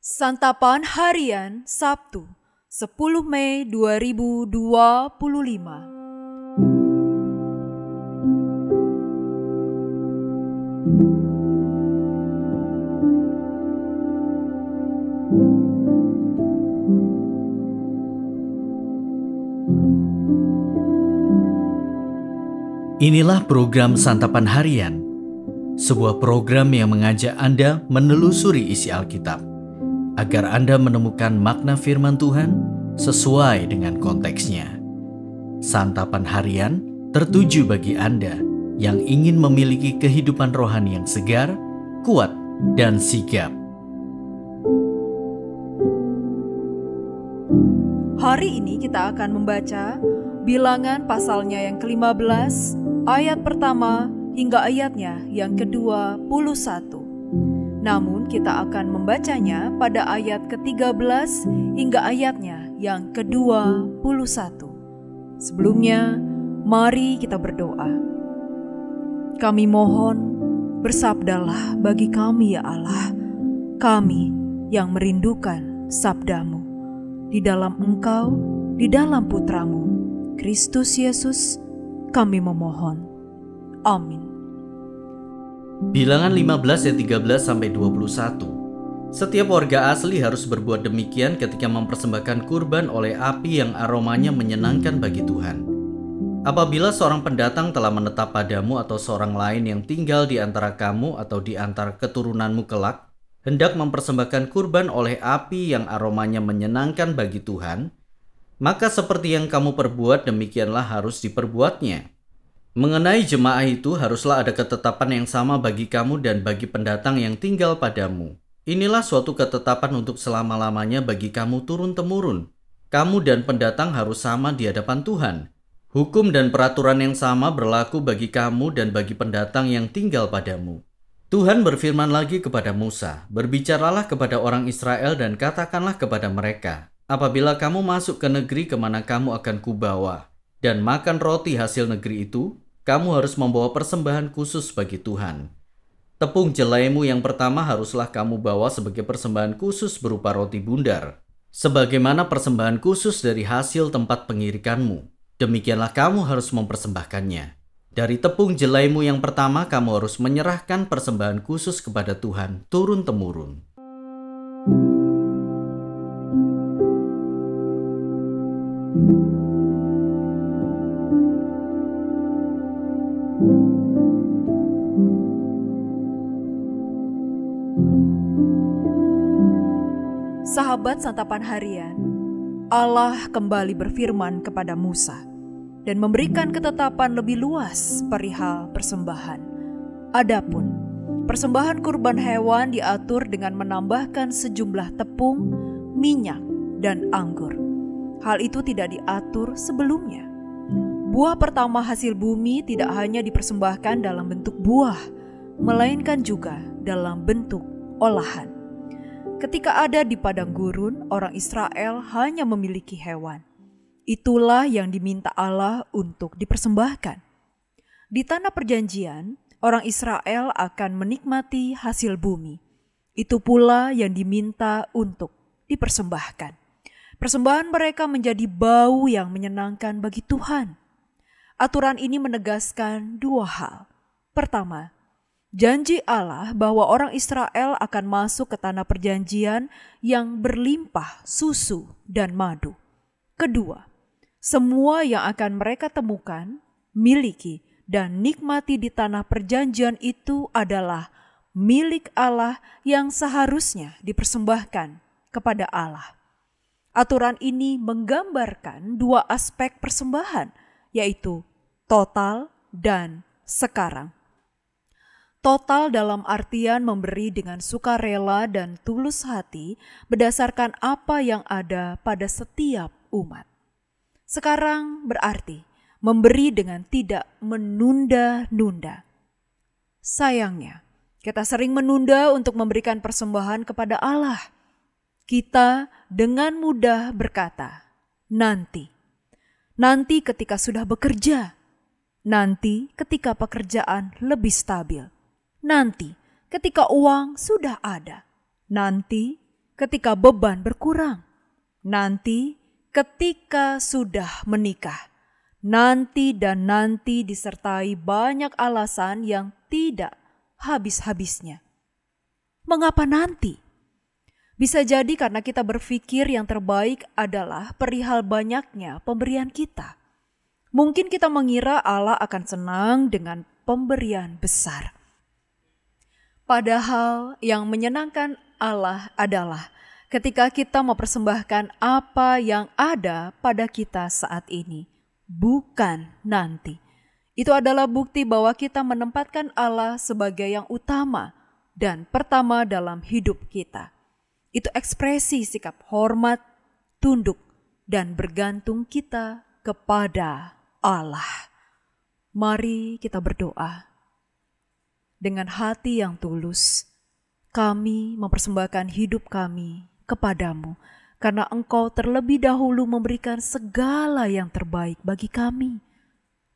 Santapan Harian Sabtu 10 Mei 2025. Inilah program Santapan Harian, sebuah program yang mengajak Anda menelusuri isi Alkitab, agar Anda menemukan makna firman Tuhan sesuai dengan konteksnya. Santapan Harian tertuju bagi Anda yang ingin memiliki kehidupan rohani yang segar, kuat, dan sigap. Hari ini kita akan membaca Bilangan pasalnya yang ke-15, ayat pertama hingga ayatnya yang ke-21. Namun kita akan membacanya pada ayat ke-13 hingga ayatnya yang ke-21. Sebelumnya, mari kita berdoa. Kami mohon, bersabdalah bagi kami ya Allah, kami yang merindukan sabdamu. Di dalam Engkau, di dalam Putramu, Kristus Yesus, kami memohon. Amin. Bilangan 15 ayat 13-21. Setiap warga asli harus berbuat demikian ketika mempersembahkan kurban oleh api yang aromanya menyenangkan bagi Tuhan. Apabila seorang pendatang telah menetap padamu atau seorang lain yang tinggal di antara kamu atau di antara keturunanmu kelak, hendak mempersembahkan kurban oleh api yang aromanya menyenangkan bagi Tuhan, maka seperti yang kamu perbuat demikianlah harus diperbuatnya. Mengenai jemaah itu haruslah ada ketetapan yang sama bagi kamu dan bagi pendatang yang tinggal padamu. Inilah suatu ketetapan untuk selama-lamanya bagi kamu turun-temurun. Kamu dan pendatang harus sama di hadapan Tuhan. Hukum dan peraturan yang sama berlaku bagi kamu dan bagi pendatang yang tinggal padamu. Tuhan berfirman lagi kepada Musa, "Berbicaralah kepada orang Israel dan katakanlah kepada mereka, apabila kamu masuk ke negeri kemana kamu akan kubawa, dan makan roti hasil negeri itu, kamu harus membawa persembahan khusus bagi Tuhan. Tepung jelaimu yang pertama haruslah kamu bawa sebagai persembahan khusus berupa roti bundar, sebagaimana persembahan khusus dari hasil tempat pengirikanmu. Demikianlah kamu harus mempersembahkannya. Dari tepung jelaimu yang pertama kamu harus menyerahkan persembahan khusus kepada Tuhan turun-temurun." Sahabat Santapan Harian, Allah kembali berfirman kepada Musa dan memberikan ketetapan lebih luas perihal persembahan. Adapun persembahan kurban hewan diatur dengan menambahkan sejumlah tepung, minyak, dan anggur. Hal itu tidak diatur sebelumnya. Buah pertama hasil bumi tidak hanya dipersembahkan dalam bentuk buah, melainkan juga dalam bentuk olahan. Ketika ada di padang gurun, orang Israel hanya memiliki hewan. Itulah yang diminta Allah untuk dipersembahkan. Di tanah perjanjian, orang Israel akan menikmati hasil bumi. Itu pula yang diminta untuk dipersembahkan. Persembahan mereka menjadi bau yang menyenangkan bagi Tuhan. Aturan ini menegaskan dua hal. Pertama, janji Allah bahwa orang Israel akan masuk ke tanah perjanjian yang berlimpah susu dan madu. Kedua, semua yang akan mereka temukan, miliki, dan nikmati di tanah perjanjian itu adalah milik Allah yang seharusnya dipersembahkan kepada Allah. Aturan ini menggambarkan dua aspek persembahan, yaitu total dan sekarang. Total dalam artian memberi dengan sukarela dan tulus hati berdasarkan apa yang ada pada setiap umat. Sekarang berarti memberi dengan tidak menunda-nunda. Sayangnya, kita sering menunda untuk memberikan persembahan kepada Allah. Kita dengan mudah berkata, nanti ketika sudah bekerja, nanti ketika pekerjaan lebih stabil, nanti ketika uang sudah ada, nanti ketika beban berkurang, nanti ketika sudah menikah, nanti dan nanti disertai banyak alasan yang tidak habis-habisnya. Mengapa nanti? Bisa jadi karena kita berpikir yang terbaik adalah perihal banyaknya pemberian kita. Mungkin kita mengira Allah akan senang dengan pemberian besar. Padahal yang menyenangkan Allah adalah ketika kita mempersembahkan apa yang ada pada kita saat ini, bukan nanti. Itu adalah bukti bahwa kita menempatkan Allah sebagai yang utama dan pertama dalam hidup kita. Itu ekspresi sikap hormat, tunduk, dan bergantung kita kepada Allah. Mari kita berdoa. Dengan hati yang tulus, kami mempersembahkan hidup kami kepadamu, karena Engkau terlebih dahulu memberikan segala yang terbaik bagi kami.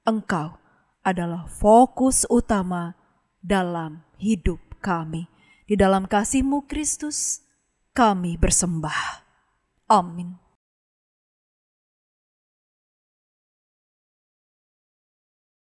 Engkau adalah fokus utama dalam hidup kami. Di dalam kasih-Mu Kristus, kami bersembah. Amin.